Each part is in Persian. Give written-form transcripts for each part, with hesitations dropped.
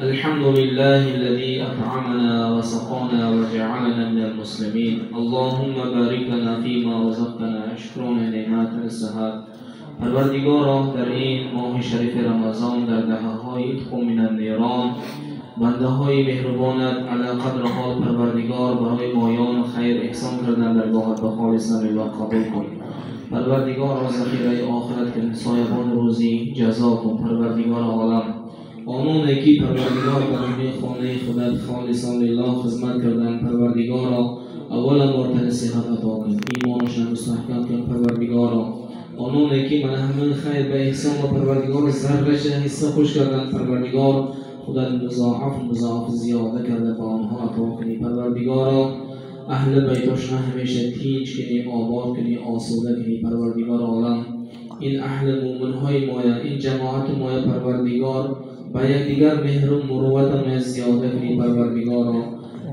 الحمد لله الذي أطعمنا وسقانا وجعلنا من المسلمين. اللهم بارك لنا فيما رزقتنا. اشکران نعمت الصحت. پروردگارا در این ماه شریف رمضان در دهه‌های عتق من النیران بنده های مهربانت علی قدر حال پروردگار برای مایان خیر احسان کردن درگاهت به خالص و قبول کن. پروردگار را ذخیره آخرت کن، سایبان روزی جزا کن. پروردگار عالم آنانی که پروردگار برای خانه خودت خالصا لله خدمت کردن، پروردگارا اولا مرتن صحت عطا کن، ایمانشان مستحکم کن. پروردگارا آنانی که منحمل خیر به احسان و پروردگار ذره‌اش حصه خوش کردن، پروردگار خودت مضاعف زیاده کرده با آنها عطا کنی. پروردگارا اهل بیتشان همیشه تیج کنی، آباد کنی، آسوده کنی. پروردگار عالم این اهل مومن های مایه، این جماعت مایه پروردگار با یکدیگر مهر و مروت ما زیاده کنی. پروردگارا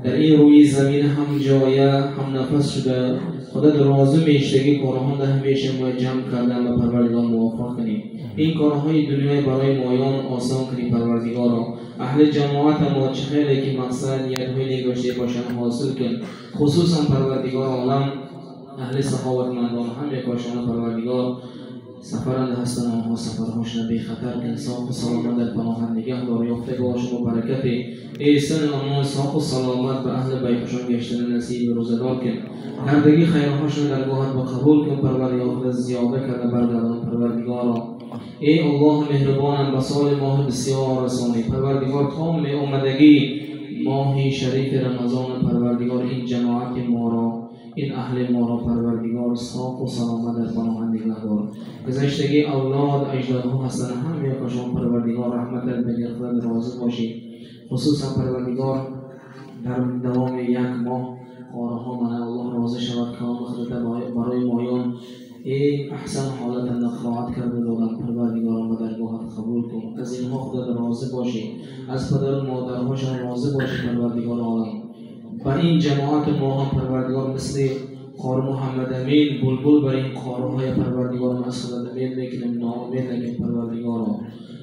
در این روی زمین هم جایه هم نفس شده خودت راضی میشتگی کارهان ده همیشه ما جمع کردن و پروردگار موفق کنی. این کارهای دنیای برای مایان آسان کنی. پروردگارا اهل جماعت ما چه خیلی که مقصد نیت‌های نگاشته باشن حاصل کن. خصوصا پروردگار عالم اهل سخاوتمندان هم یکاشان پروردگار سفرند هستن، آنها سفرهاشون بی خطر کن. ساق و سلامت در پناهت نگه دار. یافته باشون و برکت احسان امان ساق و سلامت به اهل بیتشان گشتن نصیب روزگار کن. هردگی خیرهاشون درگاهت با قبول کن. پروردگار خود زیاده کرده برگردان. پروردگارا ای الله مهربانم به سال ماه بسیار رسانی. پروردگار تمام آمدگی ماه شریف رمضان پروردگار این جماعت ما را، این اهل ما را پروردگار صاف و سلامت در پناهت نگه دار. گذشتگی اولاد اجدادها هستن، هم یکاشون پروردگار رحمتت بگیر، خودت راضی باشی. خصوصا پروردگار در دوام یک ماه کارها من الله راضی شود کام خودت برای مایان این احسن حالت نقرات کرده دادن. پروردگار و درگاهت قبول کن. از اینها خودت راضی باشی، از پدر و مادرهاشان راضی باشی. پروردگار عالم و این جماعت ما هم پروردگار مثل قار محمد امین بلبل بر این قارهای پروردگار از خودت امید میکنیم، ناامید نکنیم. پروردگارا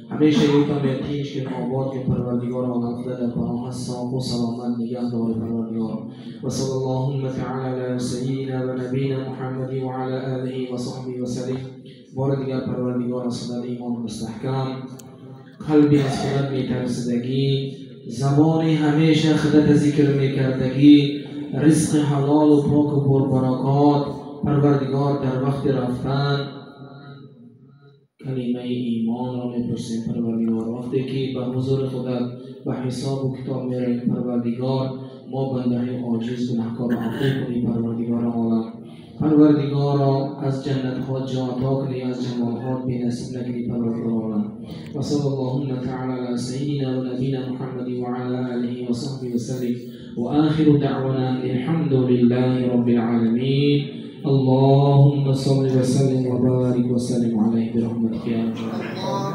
همیشه یکم یتیش که آباد که پروردگار عالم خودت در پناه صاف و سلامت نگه دار. پروردگار و صلی اللهم تعالی علی سیدنا و نبینا محمد و علی آله و صحبه و سلم. بار دیگر پروردگار از خودت ایمان مستحکم، قلبی از خودت میترسیدگی، زبانی همیشه خودت ذکر میکردگی، رزق حلال و پاک و پربرکات. پروردگار در وقت رفتن کلمه ایمان را میپرسیم. پروردگار وقتی که به حضور خودت به حساب و کتاب میریم، پروردگار ما بنده عاجز گناهکار عفو کنی. پروردگار عالم پروردگارا از جنت ها جا عطا کنی، از جمال ها بی نصیب نکنی. پروردگار عالم و صلی اللهم تعالی علی سیدنا و نبینا محمد و علی آله و صحبه و سلم و آخر دعوانا الحمد لله رب العالمین. اللهم صل وسلم وبارك وسلم عليه برحمتك يا رب.